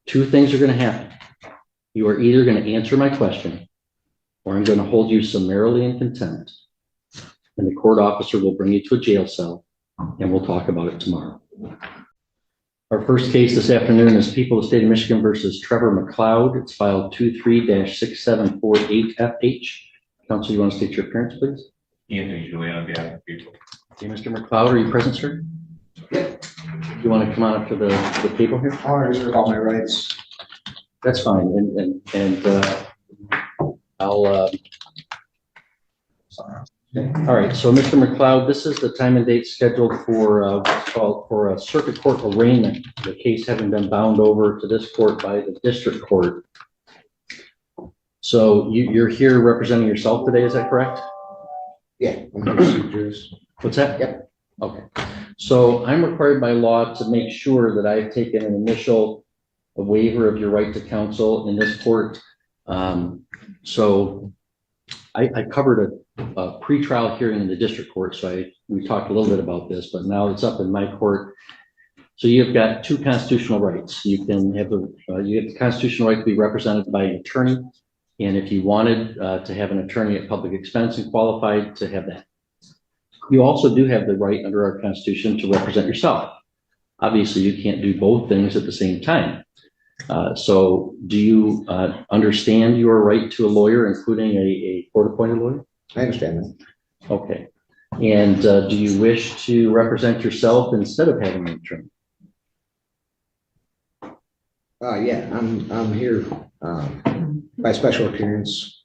Two things are going to happen. You are either going to answer my question, or I'm going to hold you summarily in contempt, and the court officer will bring you to a jail cell, and we'll talk about it tomorrow. Our first case this afternoon is People of the State of Michigan versus Trevor McLeod. It's filed 23-6748FH. Counsel, you want to state your appearance, please? Anthony Julian on behalf of people. Okay, Mr. McLeod, are you present, sir? Yeah. Do you want to come on up to the table here? I want to reserve all my rights. That's fine, I'll. All right, so Mr. McLeod, this is the time and date scheduled for what's called for a circuit court arraignment. The case having been bound over to this court by the district court. So you're here representing yourself today, is that correct? Yeah, I'm procedures. What's that? Yep. Okay. So I'm required by law to make sure that I've taken an initial waiver of your right to counsel in this court. So I covered a pretrial hearing in the district court, so we talked a little bit about this, but now it's up in my court. So you've got two constitutional rights. You can have you have the constitutional right to be represented by an attorney, and if you wanted to have an attorney at public expense and qualified, to have that. You also do have the right under our Constitution to represent yourself. Obviously, you can't do both things at the same time. So do you understand your right to a lawyer, including a court-appointed lawyer? I understand that. Okay. And do you wish to represent yourself instead of having an attorney? Yeah, I'm here by special appearance,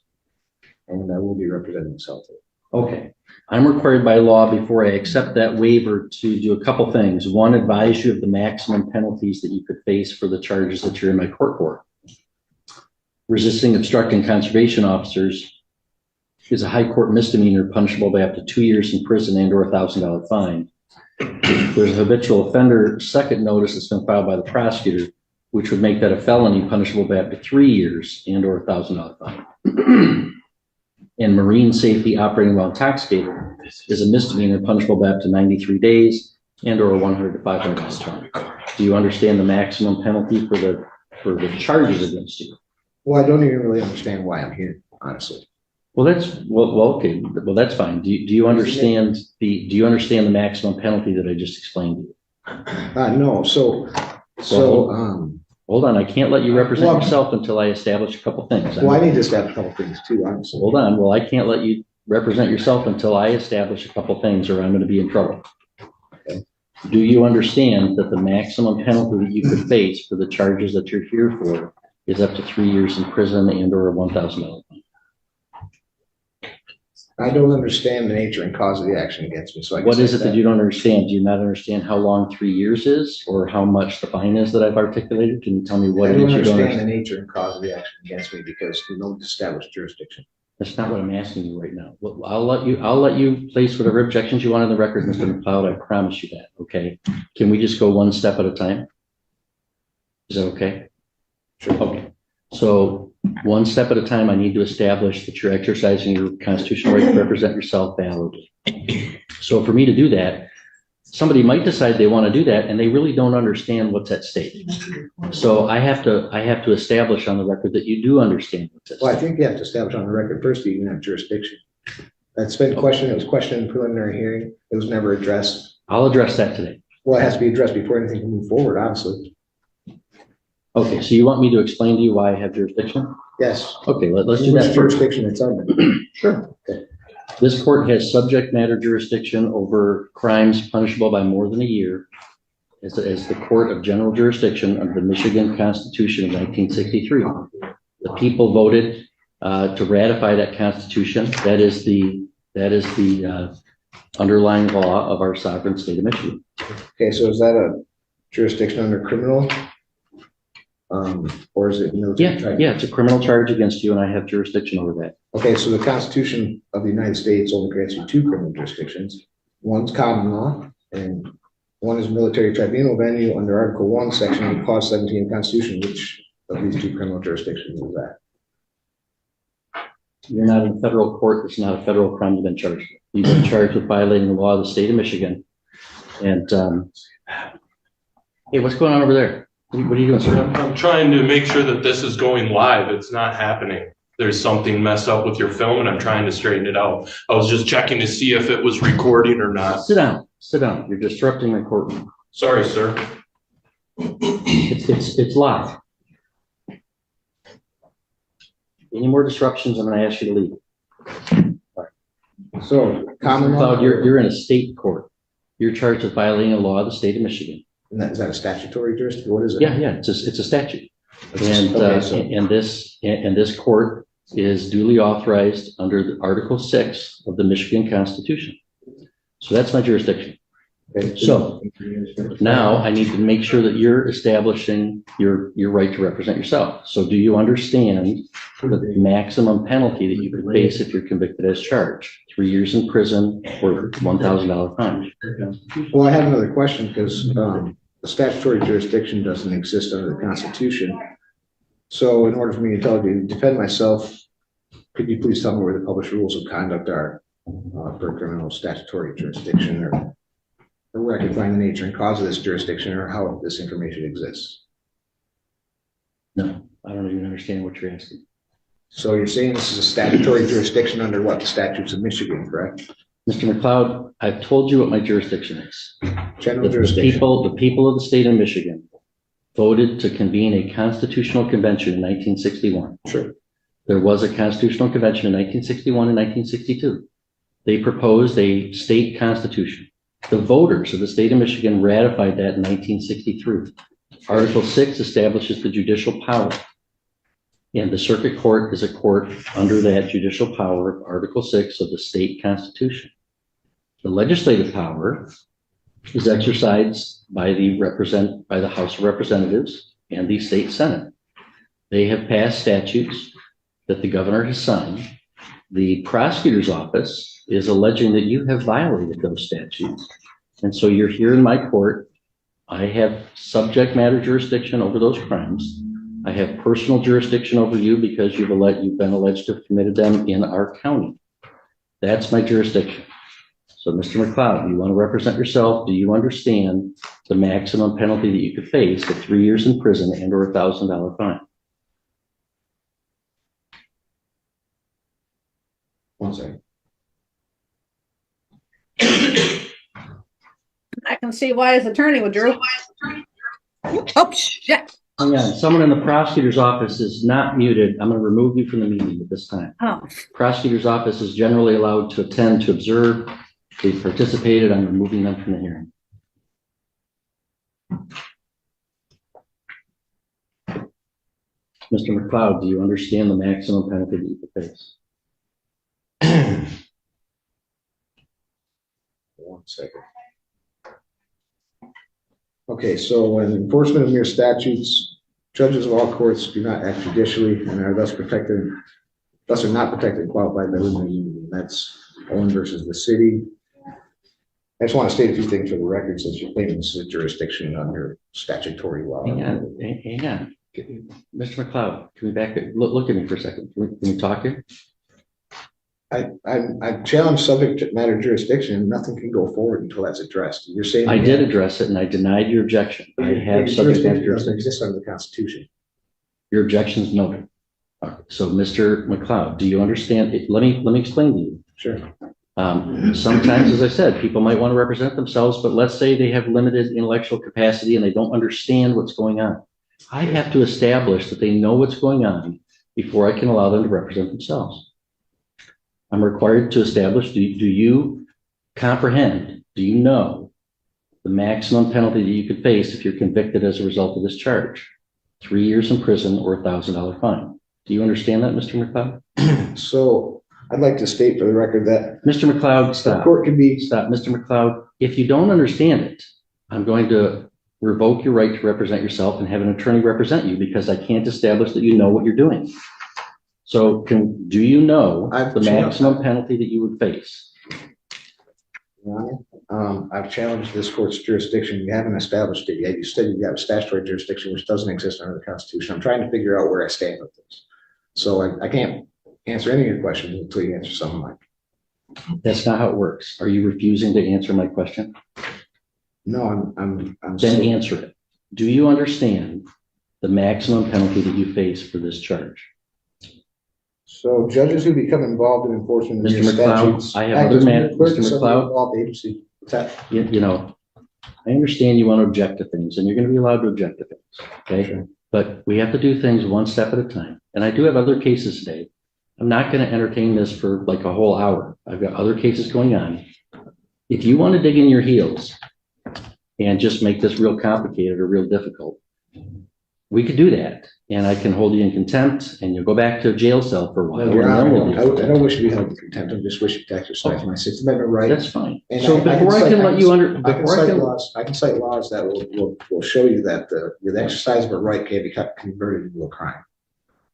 and I will be representing myself. Okay. I'm required by law before I accept that waiver to do a couple things. One, advise you of the maximum penalties that you could face for the charges that you're in my court for. Resisting, obstructing conservation officers is a high court misdemeanor punishable by up to 2 years in prison and or $1,000 fine. There's a habitual offender second notice that's been filed by the prosecutor, which would make that a felony punishable by up to 3 years and or $1,000 fine. And marine safety operating while intoxicated is a misdemeanor punishable by up to 93 days and or a $100 to $500 fine. Do you understand the maximum penalty for the charges against you? Well, I don't even really understand why I'm here, honestly. Well, okay. Well, that's fine. Do you understand the maximum penalty that I just explained to you? No. Hold on. I can't let you represent yourself until I establish a couple things. Well, I need to establish a couple things too, honestly. Hold on. Well, I can't let you represent yourself until I establish a couple things, or I'm going to be in trouble. Okay. Do you understand that the maximum penalty that you could face for the charges that you're here for is up to 3 years in prison and or a $1,000 fine? I don't understand the nature and cause of the action against me. So what is it that you don't understand? Do you not understand how long 3 years is, or how much the fine is that I've articulated? Can you tell me what it is you don't understand? I don't understand the nature and cause of the action against me because we don't establish jurisdiction. That's not what I'm asking you right now. Well, I'll let you place whatever objections you want on the record, Mr. McLeod. I promise you that. Okay. Can we just go one step at a time? Is that okay? Sure. Okay. So one step at a time, I need to establish that you're exercising your constitutional right to represent yourself validly. So for me to do that, somebody might decide they want to do that and they really don't understand what's at stake. So I have to establish on the record that you do understand what's at stake. Well, I think you have to establish on the record first that you can have jurisdiction. That's been questioned. It was questioned in preliminary hearing. It was never addressed. I'll address that today. Well, it has to be addressed before anything can move forward, obviously. Okay, so you want me to explain to you why I have jurisdiction? Yes. Okay, let's do that first. Jurisdiction it's under. Sure. Okay. This court has subject matter jurisdiction over crimes punishable by more than a year as the court of general jurisdiction under the Michigan Constitution of 1963. The people voted to ratify that Constitution. That is the underlying law of our sovereign state of Michigan. Okay, so is that a jurisdiction under criminal? Or is it military? Yeah, it's a criminal charge against you, and I have jurisdiction over that. Okay, so the Constitution of the United States only grants you two criminal jurisdictions. One's common law, and one is military tribunal venue under Article 1, Section 8, Clause 17 of the Constitution. Which of these two criminal jurisdictions is that? You're not in federal court. It's not a federal crime you've been charged with. You've been charged with violating the law of the state of Michigan. And hey, what's going on over there? What are you doing, sir? I'm trying to make sure that this is going live. It's not happening. There's something messed up with your film and I'm trying to straighten it out. I was just checking to see if it was recording or not. Sit down, sit down. You're disrupting my courtroom. Sorry, sir. It's live. Any more disruptions, I'm gonna ask you to leave. So common law. Cloud, you're in a state court. You're charged with violating a law of the state of Michigan. Is that a statutory jurisdiction? What is it? Yeah, it's a statute. And, Okay, so- and this court is duly authorized under Article 6 of the Michigan Constitution. So that's my jurisdiction. Okay. So now I need to make sure that you're establishing your right to represent yourself. So do you understand the maximum penalty that you could face if you're convicted as charged? 3 years in prison or $1,000 fine. Well, I have another question because the statutory jurisdiction doesn't exist under the Constitution. So in order for me to defend myself, could you please tell me where the published rules of conduct are for criminal statutory jurisdiction, or where I can find the nature and cause of this jurisdiction, or how this information exists? No, I don't even understand what you're asking. So you're saying this is a statutory jurisdiction under what? The statutes of Michigan, correct? Mr. McLeod, I've told you what my jurisdiction is. General The jurisdiction. people of the state of Michigan voted to convene a constitutional convention in 1961. Sure. There was a constitutional convention in 1961 and 1962. They proposed a state constitution. The voters of the state of Michigan ratified that in 1963. Article 6 establishes the judicial power. And the circuit court is a court under that judicial power of Article 6 of the state constitution. The legislative power is exercised by the House of Representatives and the state Senate. They have passed statutes that the governor has signed. The prosecutor's office is alleging that you have violated those statutes. And so you're here in my court. I have subject matter jurisdiction over those crimes. I have personal jurisdiction over you because you've been alleged to have committed them in our county. That's my jurisdiction. So Mr. McLeod, you want to represent yourself? Do you understand the maximum penalty that you could face of 3 years in prison and or $1,000 fine? One second. I can see why his attorney would Drew. Oh, shit. Hang on, someone in the prosecutor's office is not muted. I'm going to remove you from the meeting at this time. Oh, Prosecutor's office is generally allowed to attend to observe. They've participated. I'm removing them from the hearing. Mr. McLeod, do you understand the maximum penalty that you could face? 1 second. Okay, so in enforcement of mere statutes, judges of all courts do not act judicially and are thus are not protected and qualified by limited immunity. That's Owen versus the city. I just want to state a few things for the record since you're claiming this is a jurisdiction under statutory law. Hang on. Mr. McLeod, can we back it? Look at me for a second. Can we talk here? I challenge subject matter jurisdiction and nothing can go forward until that's addressed. You're saying I did address it and I denied your objection. I have subject matter doesn't jurisdiction. exist under the Constitution. Your objection is noted. Okay. So Mr. McLeod, do you understand? Let me explain to you. Sure. Sometimes, as I said, people might want to represent themselves, but let's say they have limited intellectual capacity and they don't understand what's going on. I have to establish that they know what's going on before I can allow them to represent themselves. I'm required to establish, do you comprehend, do you know the maximum penalty that you could face if you're convicted as a result of this charge? 3 years in prison or $1,000 fine. Do you understand that, Mr. McLeod? So I'd like to state for the record that Mr. McLeod, the stop. court can be. Stop, Mr. McLeod. If you don't understand it, I'm going to revoke your right to represent yourself and have an attorney represent you because I can't establish that you know what you're doing. So do you know the maximum penalty that you would face? Your Honor, I've challenged this court's jurisdiction. You haven't established it yet. You said you have a statutory jurisdiction which doesn't exist under the Constitution. I'm trying to figure out where I stand with this. So I can't answer any of your questions until you answer some of mine. That's not how it works. Are you refusing to answer my question? No, I'm Then answer it. Do you understand the maximum penalty that you face for this charge? So judges who become involved in enforcement of Mr. your McLeod, statutes. I have act other as matters, clerk Mr. of some McLeod. involved agency. What's that? You know, I understand you want to object to things, and you're going to be allowed to object to things, okay? Sure. But we have to do things one step at a time. And I do have other cases today. I'm not going to entertain this for like a whole hour. I've got other cases going on. If you want to dig in your heels and just make this real complicated or real difficult, we could do that. And I can hold you in contempt, and you'll go back to a jail cell for a while. Well, Your and then we'll Honor, do I don't wish to be held in contempt. I just wish to exercise my Sixth Amendment right. That's fine. And So before I can let you under, I can before I cite can, laws, I can cite laws that will show you that the exercise of a right can be converted into a crime.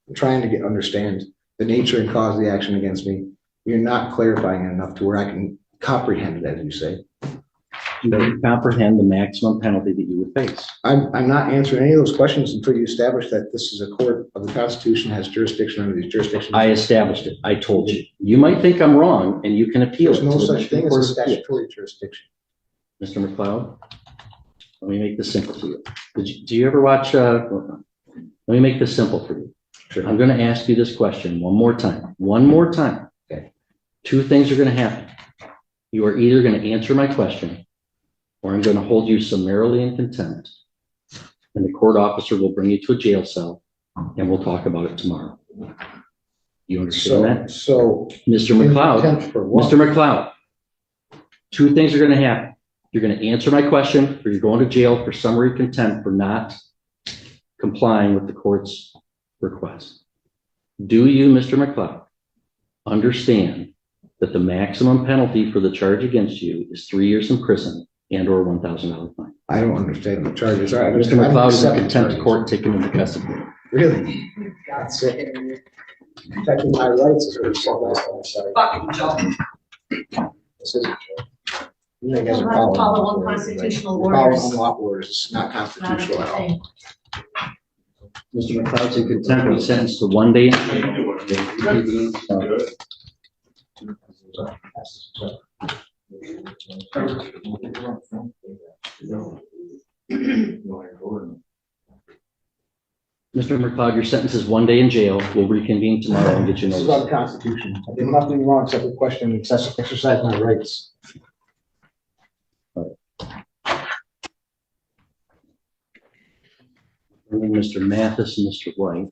I'm trying to understand the nature and cause of the action against me. You're not clarifying it enough to where I can comprehend it, as you say. you don't comprehend the maximum penalty that you would face. I'm not answering any of those questions until you establish that this is a court of the Constitution, has jurisdiction under these jurisdictions. I established it. I told you. You might think I'm wrong, and you can appeal There's it no to the such Michigan thing as Court a of Appeals. statutory jurisdiction. Mr. McLeod, let me make this simple to you. Do you ever watch, let me make this simple for you. Sure. I'm going to ask you this question one more time. One more time. Okay. Two things are going to happen. You are either going to answer my question, or I'm going to hold you summarily in contempt, and the court officer will bring you to a jail cell, and we'll talk about it tomorrow. You understand that? So. Mr. in McLeod, contempt for what? Mr. McLeod, two things are going to happen. You're going to answer my question, or you're going to jail for summary contempt for not complying with the court's request. Do you, Mr. McLeod, understand that the maximum penalty for the charge against you is 3 years in prison and or $1,000 fine? I don't understand the charges. All right, Mr. I don't McLeod is in accept the contempt of charges. court taken into custody. Really? That's it. Protecting my rights is what you said last time. Sorry. Fucking Joe. This isn't true. You guys You'll are have to follow following unconstitutional You're following orders. unlawful orders. It's not Not a constitutional at all. thing. Mr. McLeod's in contempt. He's sentenced to 1 day. Mr. McLeod, your sentence is 1 day in jail. We'll reconvene tomorrow and get you This is about notice. the Constitution. I did nothing wrong except the question and exercise my rights. Mr. Mathis and Mr. White.